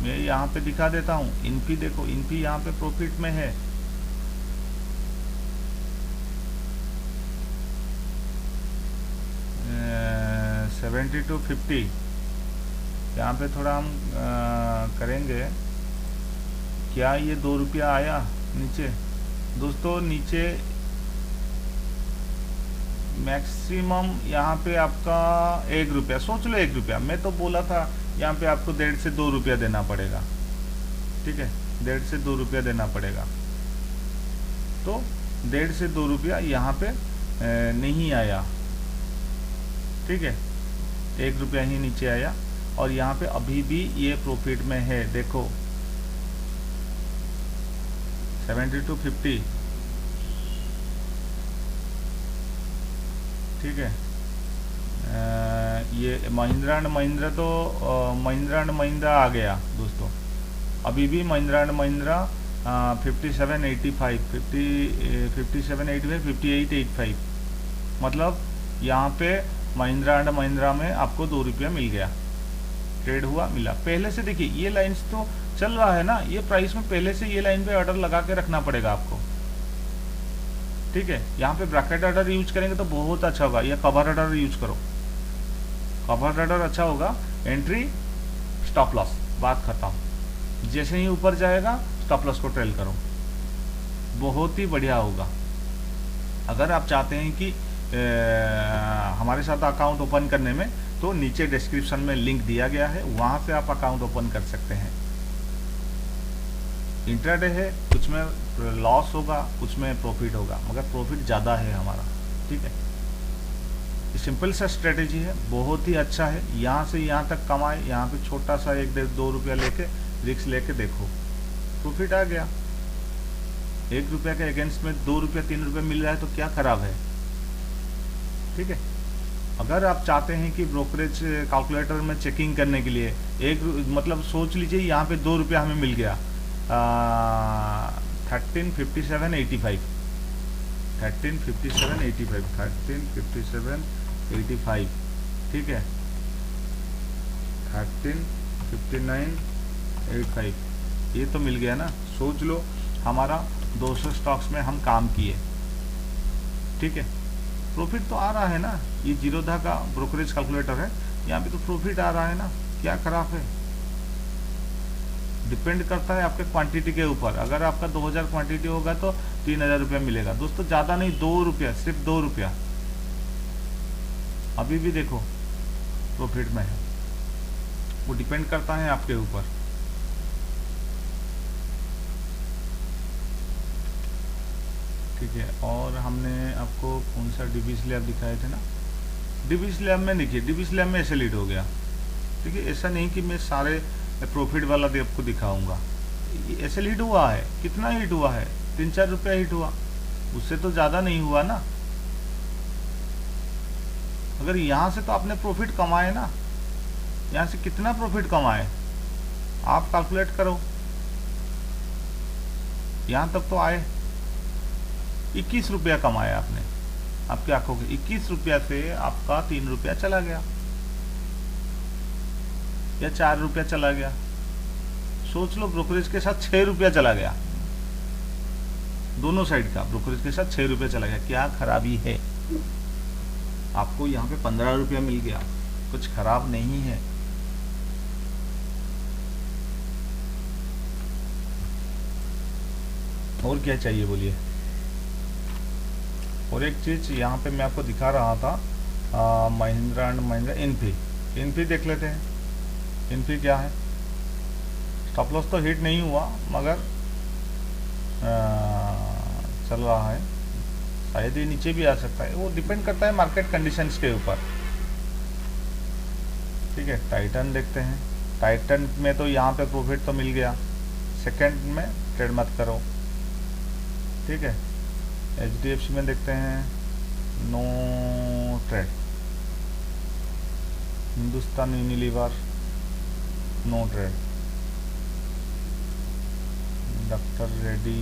मैं यहाँ पे दिखा देता हूँ। इनपी देखो, इनपी यहाँ पे प्रॉफिट में है। अ, 70-50 यहाँ पे थोड़ा हम करेंगे। क्या ये 2 रुपया आया नीचे? दोस्तों नीचे मैक्सिमम यहाँ पे आपका 1 रुपया, सोच लो 1 रुपया। मैं तो बोला था यहाँ पे आपको 1.5 से 2 रुपया देना पड़ेगा, ठीक है, 1.5 से 2 रुपया देना पड़ेगा। तो 1.5 से 2 रुपया यहाँ पे नहीं आया, ठीक है, 1 रुपया ही नीचे आया। और यहाँ पे अभी भी ये प्रॉफिट में है, देखो 70-50, ठीक है। ये महिंद्रा एंड महिंद्रा तो महिंद्रा एंड महिंद्रा आ गया दोस्तों। अभी भी महिंद्रा एंड महिंद्रा 57.85, 57.85, 58.85, मतलब यहाँ पे महिंद्रा एंड महिंद्रा में आपको 2 रुपया मिल गया, ट्रेड हुआ, मिला। पहले से देखिए ये लाइन्स तो चल रहा है ना, ये प्राइस में पहले से ये लाइन पे ऑर्डर लगा के रखना पड़ेगा आपको, ठीक है। यहाँ पे ब्रैकेट ऑर्डर यूज करेंगे तो बहुत अच्छा होगा, या कवर ऑर्डर यूज करो, कवर ऑर्डर अच्छा होगा। एंट्री स्टॉप लॉस, बात खत्म। जैसे ही ऊपर जाएगा स्टॉप लॉस को ट्रेल करो, बहुत ही बढ़िया होगा। अगर आप चाहते हैं कि हमारे साथ अकाउंट ओपन करने में, तो नीचे डिस्क्रिप्शन में लिंक दिया गया है, वहाँ पे आप अकाउंट ओपन कर सकते हैं। इंट्राडे है, कुछ में लॉस होगा, कुछ में प्रॉफिट होगा, मगर प्रॉफिट ज़्यादा है हमारा, ठीक है। सिंपल सा स्ट्रेटेजी है, बहुत ही अच्छा है। यहाँ से यहाँ तक कमाए, यहाँ पे छोटा सा 1-2 रुपया लेके रिस्क लेके देखो, प्रॉफिट आ गया। 1 रुपया के अगेंस्ट में 2 रुपया 3 रुपया मिल रहा है तो क्या खराब है, ठीक है। अगर आप चाहते हैं कि ब्रोकरेज कैलकुलेटर में चेकिंग करने के लिए मतलब सोच लीजिए यहाँ पे 2 रुपया हमें मिल गया, 1357.85, 1357.85, ठीक है, 1359.85, ये तो मिल गया ना। सोच लो हमारा 200 स्टॉक्स में हम काम किए, ठीक है, प्रॉफिट तो आ रहा है ना। ये जीरोधा का ब्रोकरेज कैलकुलेटर है, यहाँ पे तो प्रॉफिट आ रहा है ना, क्या खराब है। डिपेंड करता है आपके क्वांटिटी के ऊपर। अगर आपका 2000 क्वांटिटी होगा तो 3000 रुपया मिलेगा दोस्तों, ज़्यादा नहीं, 2 रुपया, सिर्फ 2 रुपया। अभी भी देखो प्रॉफिट में है, वो डिपेंड करता है आपके ऊपर। ठीक है, और हमने आपको कौन सा डीबी स्लैब दिखाए थे ना, डीबी स्लैब में देखिए, डीबी स्लैब में ऐसे लीड हो गया, ठीक है। ऐसा नहीं कि मैं सारे प्रॉफिट वाला आपको दिखाऊंगा, ऐसे लीड हुआ है। कितना हिट हुआ है? 3-4 रुपया हिट हुआ, उससे तो ज़्यादा नहीं हुआ ना। अगर यहाँ से तो आपने प्रॉफिट कमाए ना, यहाँ से कितना प्रॉफिट कमाए आप कैलकुलेट करो। यहाँ तक तो आए, 21 रुपया कमाया आपने, आपकी आंखों के 21 रुपया से आपका 3 रुपया चला गया या 4 रुपया चला गया। सोच लो ब्रोकरेज के साथ 6 रुपया चला गया, दोनों साइड का ब्रोकरेज के साथ 6 रुपये चला गया। क्या खराबी है? आपको यहाँ पे 15 रुपया मिल गया, कुछ खराब नहीं है। और क्या चाहिए बोलिए? और एक चीज यहाँ पे मैं आपको दिखा रहा था, महिंद्रा एंड महिंद्रा इन्फी देख लेते हैं। इन्फी क्या है? स्टॉप लॉस तो हिट नहीं हुआ मगर चल रहा है, शायद ये नीचे भी आ सकता है, वो डिपेंड करता है मार्केट कंडीशंस के ऊपर। ठीक है, टाइटन देखते हैं। टाइटन में तो यहाँ पे प्रॉफिट तो मिल गया, सेकंड में ट्रेड मत करो। ठीक है, HDFC में देखते हैं, no trade. Hindustan Unilever, no trade. Doctor Reddy,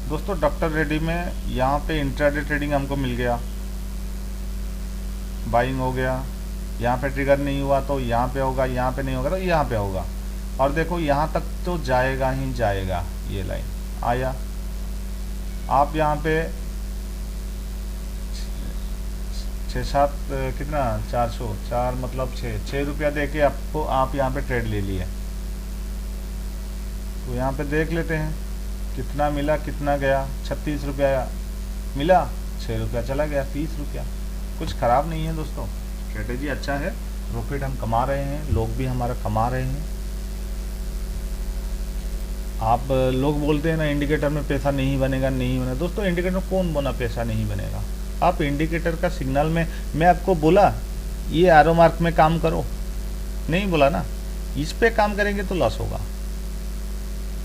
दोस्तों डॉक्टर रेड्डी में यहाँ पे इंट्राडे ट्रेडिंग हमको मिल गया, बाइंग हो गया। यहाँ पे ट्रिगर नहीं हुआ तो यहाँ पे होगा, यहाँ पे नहीं होगा तो यहाँ पे होगा। और देखो यहाँ तक तो जाएगा ही जाएगा, ये लाइन आया। आप यहाँ पे 6-7 कितना 4 मतलब 6 रुपया दे के आपको आप यहाँ पे ट्रेड ले लिए। तो यहाँ पे देख लेते हैं कितना मिला, कितना गया। 36 रुपया मिला, 6 रुपया चला गया, 30 रुपया। कुछ ख़राब नहीं है दोस्तों, स्ट्रेटेजी अच्छा है, प्रॉफिट हम कमा रहे हैं, लोग भी हमारा कमा रहे हैं। आप लोग बोलते हैं ना इंडिकेटर में पैसा नहीं बनेगा, नहीं बनेगा। दोस्तों इंडिकेटर में कौन बोला पैसा नहीं बनेगा? आप इंडिकेटर का सिग्नल में, मैं आपको बोला ये एरो मार्क में काम करो, नहीं बोला ना। इस पे काम करेंगे तो लॉस होगा,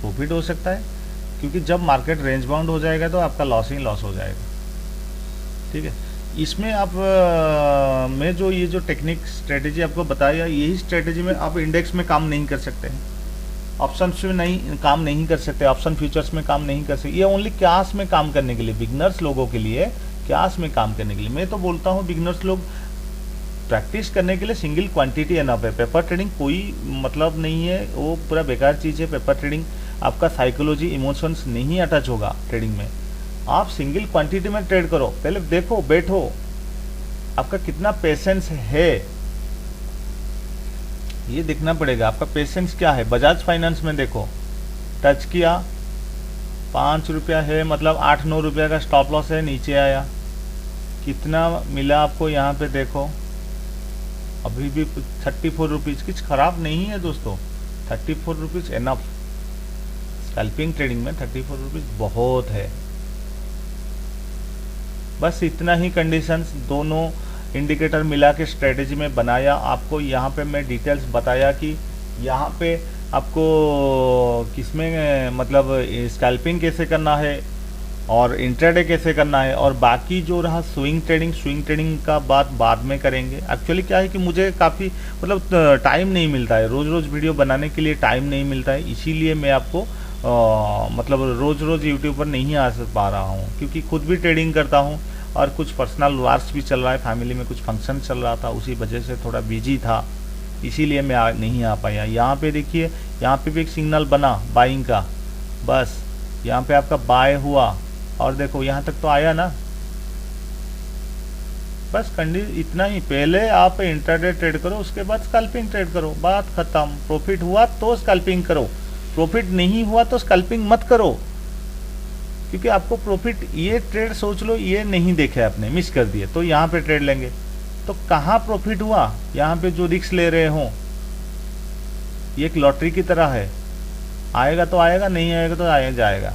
प्रॉफिट हो सकता है, क्योंकि जब मार्केट रेंज बाउंड हो जाएगा तो आपका लॉस ही लॉस हो जाएगा। ठीक है, इसमें आप मैं जो ये जो टेक्निक स्ट्रेटेजी आपको बताया, यही स्ट्रेटेजी में आप इंडेक्स में काम नहीं कर सकते हैं, ऑप्शन में नहीं काम नहीं कर सकते, ऑप्शन फ्यूचर्स में काम नहीं कर सकते। ये ओनली कैश में काम करने के लिए, बिगनर्स लोगों के लिए कैश में काम करने के लिए। मैं तो बोलता हूँ बिगनर्स लोग प्रैक्टिस करने के लिए सिंगल क्वांटिटी एनफ है। पेपर ट्रेडिंग कोई मतलब नहीं है, वो पूरा बेकार चीज़ है। पेपर ट्रेडिंग आपका साइकोलॉजी इमोशंस नहीं अटैच होगा ट्रेडिंग में। आप सिंगल क्वांटिटी में ट्रेड करो, पहले देखो, बैठो, आपका कितना पेशेंस है ये देखना पड़ेगा। आपका पेशेंस क्या है? बजाज फाइनेंस में देखो, टच किया 5 रुपया है, मतलब 8-9 रुपया का स्टॉप लॉस है, नीचे आया, कितना मिला आपको यहाँ पे देखो, अभी भी 34 रुपीज़। कुछ खराब नहीं है दोस्तों, 34 रुपीज़ एनफ। स्कैल्पिंग ट्रेडिंग में 34 रुपीज़ बहुत है। बस इतना ही कंडीशंस दोनों इंडिकेटर मिला के स्ट्रेटेजी में बनाया। आपको यहाँ पे मैं डिटेल्स बताया कि यहाँ पे आपको किसमें मतलब स्कैल्पिंग कैसे करना है और इंट्राडे कैसे करना है, और बाकी जो रहा स्विंग ट्रेडिंग का बात बाद में करेंगे। एक्चुअली क्या है कि मुझे काफ़ी मतलब टाइम नहीं मिलता है, रोज़ रोज़ वीडियो बनाने के लिए टाइम नहीं मिलता है, इसीलिए मैं आपको मतलब रोज़ यूट्यूब पर नहीं आ पा रहा हूँ, क्योंकि खुद भी ट्रेडिंग करता हूँ और कुछ पर्सनल वार्स भी चल रहा है, फैमिली में कुछ फंक्शन चल रहा था, उसी वजह से थोड़ा बिजी था, इसीलिए मैं नहीं आ पाया। यहाँ पे देखिए, यहाँ पे भी एक सिग्नल बना बाइंग का, बस यहाँ पे आपका बाय हुआ और देखो यहाँ तक तो आया ना। बस इतना ही, पहले आप इंट्राडे ट्रेड करो, उसके बाद स्कैल्पिंग ट्रेड करो, बात खत्म। प्रॉफिट हुआ तो स्कैल्पिंग करो, प्रॉफिट नहीं हुआ तो स्कैल्पिंग मत करो, क्योंकि आपको प्रॉफिट, ये ट्रेड सोच लो ये नहीं देखे आपने, मिस कर दिए, तो यहाँ पे ट्रेड लेंगे तो कहाँ प्रॉफिट हुआ? यहाँ पे जो रिस्क ले रहे हो, ये एक लॉटरी की तरह है, आएगा तो आएगा, नहीं आएगा तो आएगा जाएगा।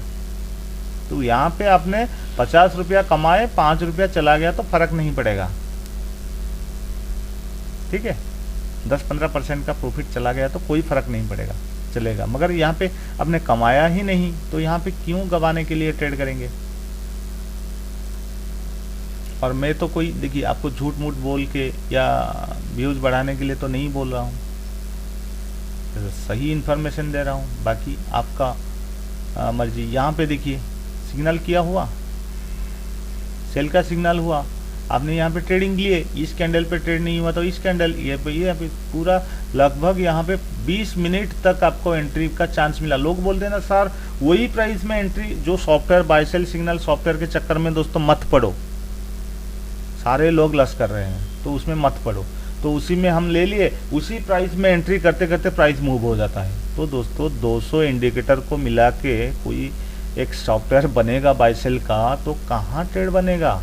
तो यहाँ पे आपने 50 रुपया कमाए, 5 रुपया चला गया तो फर्क नहीं पड़ेगा। ठीक है, 10-15% का प्रॉफिट चला गया तो कोई फर्क नहीं पड़ेगा, चलेगा। मगर यहाँ पे आपने कमाया ही नहीं तो यहाँ पे क्यों गंवाने के लिए ट्रेड करेंगे? और मैं तो कोई, देखिए, आपको झूठ मूठ बोल के या व्यूज बढ़ाने के लिए तो नहीं बोल रहा हूँ, तो सही इन्फॉर्मेशन दे रहा हूँ, बाकी आपका मर्जी। यहाँ पे देखिए सिग्नल किया हुआ, सेल का सिग्नल हुआ, आपने यहाँ पे ट्रेडिंग लिए, इस कैंडल पे ट्रेड नहीं हुआ तो इस कैंडल, ये पे पूरा लगभग यहाँ पे 20 मिनट तक आपको एंट्री का चांस मिला। लोग बोलते हैं ना सर वही प्राइस में एंट्री, जो software buy sell signal software के चक्कर में दोस्तों मत पड़ो, सारे लोग लॉस कर रहे हैं तो उसमें मत पड़ो। तो उसी में हम ले लिए, उसी प्राइस में एंट्री करते करते प्राइस मूव हो जाता है। तो दोस्तों 200 इंडिकेटर को मिला के कोई एक सॉफ्टवेयर बनेगा बाय सेल का, तो कहाँ ट्रेड बनेगा?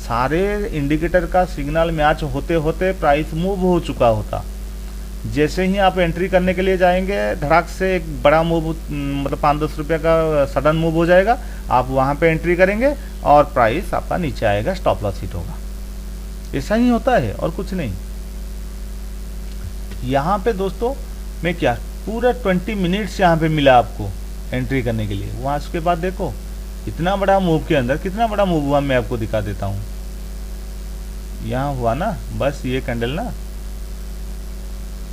सारे इंडिकेटर का सिग्नल मैच होते होते प्राइस मूव हो चुका होता। जैसे ही आप एंट्री करने के लिए जाएंगे, धड़ाक से एक बड़ा मूव, मतलब 5-10 रुपये का सडन मूव हो जाएगा, आप वहाँ पे एंट्री करेंगे और प्राइस आपका नीचे आएगा, स्टॉप लॉस हिट होगा। ऐसा ही होता है और कुछ नहीं। यहाँ पे दोस्तों मैं क्या पूरा 20 मिनट्स यहाँ पे मिला आपको एंट्री करने के लिए। वहाँ उसके बाद देखो इतना बड़ा मूव के अंदर कितना बड़ा मूव हुआ, मैं आपको दिखा देता हूँ। यहाँ हुआ ना, बस ये कैंडल ना,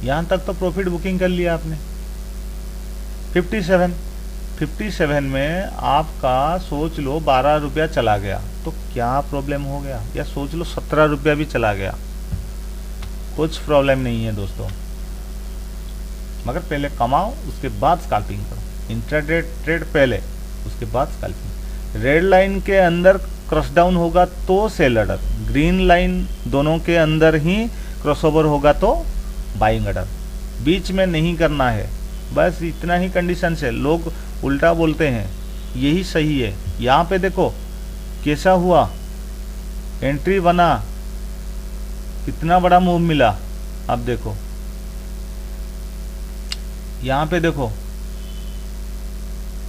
यहाँ तक तो प्रॉफिट बुकिंग कर लिया आपने। 57 में आपका सोच लो 12 रुपया चला गया तो क्या प्रॉब्लम हो गया, या सोच लो 17 रुपया भी चला गया, कुछ प्रॉब्लम नहीं है दोस्तों। मगर पहले कमाओ उसके बाद स्कैल्पिंग करो, इंट्राडे ट्रेड पहले उसके बाद स्कैल्पिंग। रेड लाइन के अंदर क्रॉस डाउन होगा तो सेल ऑर्डर, ग्रीन लाइन दोनों के अंदर ही क्रॉसओवर होगा तो बाइंग ऑर्डर, बीच में नहीं करना है। बस इतना ही कंडीशन से, लोग उल्टा बोलते हैं, यही सही है। यहाँ पे देखो कैसा हुआ, एंट्री बना, कितना बड़ा मूव मिला। अब देखो यहाँ पे देखो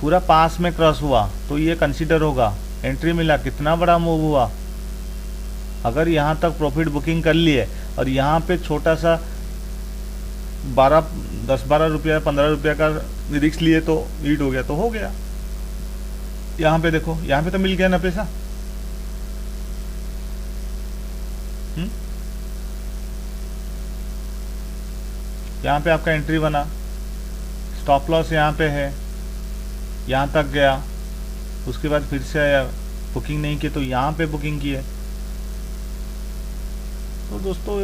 पूरा पास में क्रॉस हुआ तो ये कंसीडर होगा, एंट्री मिला, कितना बड़ा मूव हुआ। अगर यहाँ तक प्रॉफिट बुकिंग कर लिए और यहाँ पे छोटा सा 10-12 रुपया 15 रुपया का रिस्क लिए तो हीट हो गया तो हो गया। यहाँ पे देखो, यहाँ पे तो मिल गया ना पैसा। यहाँ पे आपका एंट्री बना, स्टॉप लॉस यहाँ पे है, यहाँ तक गया, उसके बाद फिर से आया, बुकिंग नहीं की तो यहाँ पे बुकिंग की है। तो दोस्तों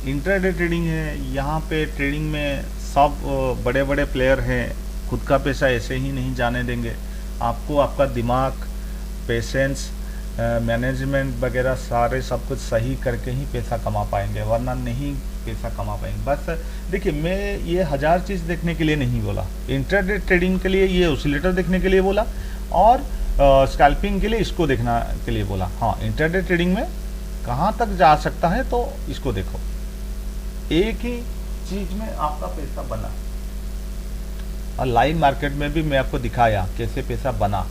इंट्राडे ट्रेडिंग है, यहाँ पे ट्रेडिंग में सब बड़े बड़े प्लेयर हैं, खुद का पैसा ऐसे ही नहीं जाने देंगे। आपको आपका दिमाग, पेशेंस, मैनेजमेंट वगैरह सारे सब कुछ सही करके ही पैसा कमा पाएंगे, वरना नहीं पैसा कमा पाएंगे। बस देखिए, मैं ये 1000 चीज़ देखने के लिए नहीं बोला, इंट्राडे ट्रेडिंग के लिए ये ऑसिलेटर देखने के लिए बोला और स्कैल्पिंग के लिए इसको देखना के लिए बोला। हाँ, इंट्राडे ट्रेडिंग में कहाँ तक जा सकता है तो इसको देखो, एक ही चीज में आपका पैसा बना। और लाइव मार्केट में भी मैं आपको दिखाया कैसे पैसा बना।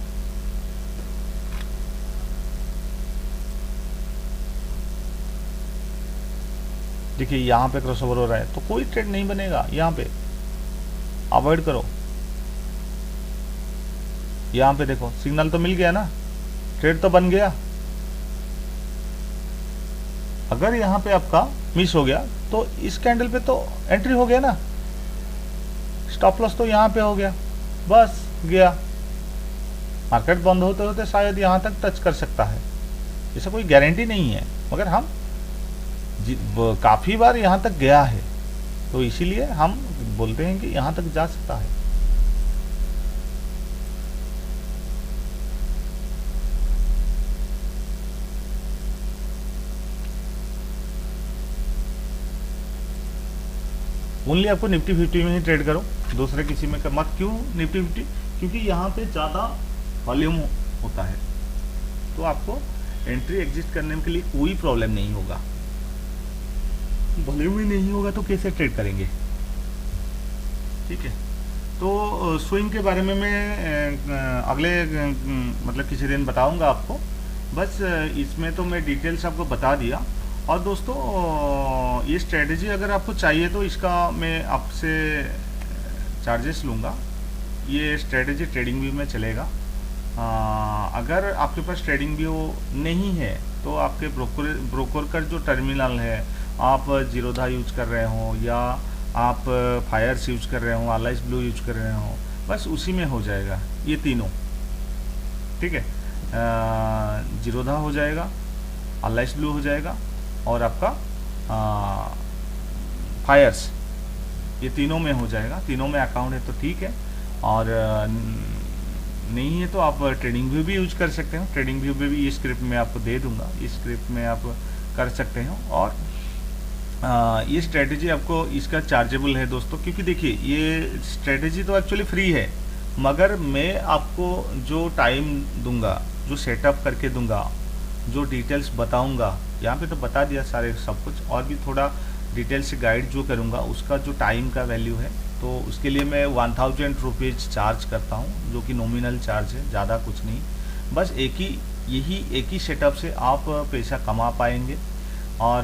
देखिए यहाँ पे क्रॉसओवर हो रहा है तो कोई ट्रेड नहीं बनेगा, यहाँ पे अवॉइड करो। यहाँ पे देखो सिग्नल तो मिल गया ना, ट्रेड तो बन गया। अगर यहाँ पे आपका मिस हो गया तो इस कैंडल पे तो एंट्री हो गया ना, स्टॉप लॉस तो यहाँ पे हो गया, बस गया। मार्केट बंद होते होते शायद यहाँ तक टच कर सकता है, ऐसा कोई गारंटी नहीं है, मगर हम काफ़ी बार यहाँ तक गया है तो इसीलिए हम बोलते हैं कि यहाँ तक जा सकता है। ओनली आपको निफ्टी 50 में ही ट्रेड करो, दूसरे किसी में मत। क्यों निफ्टी 50? क्योंकि यहाँ पे ज़्यादा वॉल्यूम होता है तो आपको एंट्री एग्जिट करने के लिए कोई प्रॉब्लम नहीं होगा। वॉल्यूम ही नहीं होगा तो कैसे ट्रेड करेंगे? ठीक है, तो स्विंग के बारे में मैं अगले मतलब किसी दिन बताऊंगा आपको। बस इसमें तो मैं डिटेल्स आपको बता दिया। और दोस्तों ये स्ट्रेटजी अगर आपको चाहिए तो इसका मैं आपसे चार्जेस लूँगा। ये स्ट्रेटजी ट्रेडिंग व्यू में चलेगा। अगर आपके पास ट्रेडिंग व्यू नहीं है तो आपके ब्रोकर का जो टर्मिनल है, आप जीरोधा यूज कर रहे हो या आप फायर्स यूज कर रहे हो, अलाइस ब्लू यूज कर रहे हो, बस उसी में हो जाएगा ये तीनों। ठीक है, जीरोधा हो जाएगा, अलाइस ब्लू हो जाएगा, और आपका फायर्स, ये तीनों में हो जाएगा। तीनों में अकाउंट है तो ठीक है, और नहीं है तो आप ट्रेडिंग व्यू भी यूज कर सकते हो। ट्रेडिंग व्यू में भी इस स्क्रिप्ट में आपको दे दूंगा, इस स्क्रिप्ट में आप कर सकते हो। और ये स्ट्रेटेजी आपको इसका चार्जेबल है दोस्तों, क्योंकि देखिए ये स्ट्रेटेजी तो एक्चुअली फ्री है, मगर मैं आपको जो टाइम दूंगा, जो सेटअप करके दूंगा, जो डिटेल्स बताऊंगा, यहाँ पे तो बता दिया सारे सब कुछ, और भी थोड़ा डिटेल से गाइड जो करूंगा उसका जो टाइम का वैल्यू है, तो उसके लिए मैं 1000 रुपीज़ चार्ज करता हूँ, जो कि नॉमिनल चार्ज है, ज़्यादा कुछ नहीं। बस एक ही सेटअप से आप पैसा कमा पाएंगे। और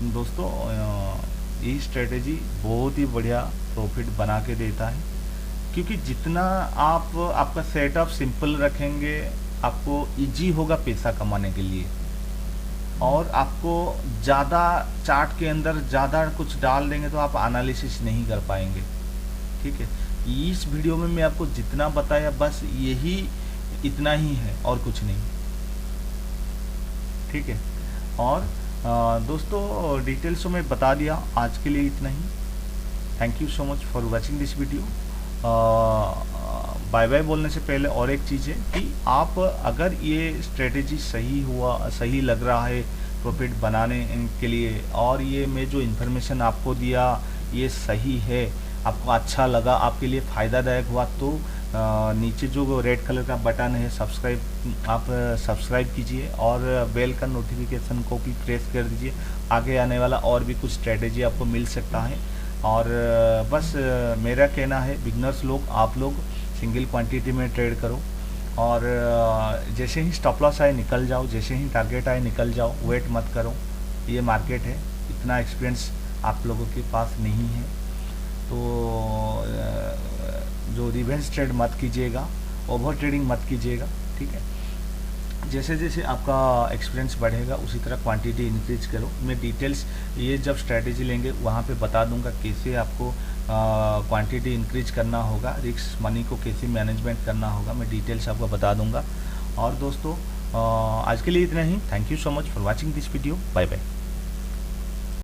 दोस्तों ये स्ट्रेटेजी बहुत ही बढ़िया प्रॉफिट बना के देता है, क्योंकि जितना आप आपका सेटअप सिंपल रखेंगे, आपको इजी होगा पैसा कमाने के लिए, और आपको ज़्यादा चार्ट के अंदर ज़्यादा कुछ डाल देंगे तो आप एनालिसिस नहीं कर पाएंगे। ठीक है, इस वीडियो में मैं आपको जितना बताया बस यही इतना ही है और कुछ नहीं। ठीक है, और दोस्तों डिटेल्स में बता दिया, आज के लिए इतना ही। Thank you so much for watching this video. Bye bye बोलने से पहले और एक चीज़ है कि आप अगर ये स्ट्रेटेजी सही लग रहा है प्रॉफिट बनाने के लिए, और ये मैं जो इन्फॉर्मेशन आपको दिया ये सही है, आपको अच्छा लगा, आपके लिए फ़ायदादायक हुआ, तो नीचे जो रेड कलर का बटन है सब्सक्राइब, आप सब्सक्राइब कीजिए और बेल का नोटिफिकेशन को भी प्रेस कर दीजिए। आगे आने वाला और भी कुछ स्ट्रेटेजी आपको मिल सकता है। और बस मेरा कहना है बिगनर्स लोग, आप लोग सिंगल क्वांटिटी में ट्रेड करो, और जैसे ही स्टॉप लॉस आए निकल जाओ, जैसे ही टारगेट आए निकल जाओ, वेट मत करो। ये मार्केट है, इतना एक्सपीरियंस आप लोगों के पास नहीं है, तो जो रिवेंज ट्रेड मत कीजिएगा, ओवर ट्रेडिंग मत कीजिएगा। ठीक है, जैसे जैसे आपका एक्सपीरियंस बढ़ेगा उसी तरह क्वांटिटी इंक्रीज करो। मैं डिटेल्स ये जब स्ट्रैटेजी लेंगे वहाँ पे बता दूंगा कैसे आपको क्वांटिटी इंक्रीज करना होगा, रिस्क मनी को कैसे मैनेजमेंट करना होगा, मैं डिटेल्स आपको बता दूंगा। और दोस्तों आज के लिए इतना ही। Thank you so much for watching this video. Bye bye.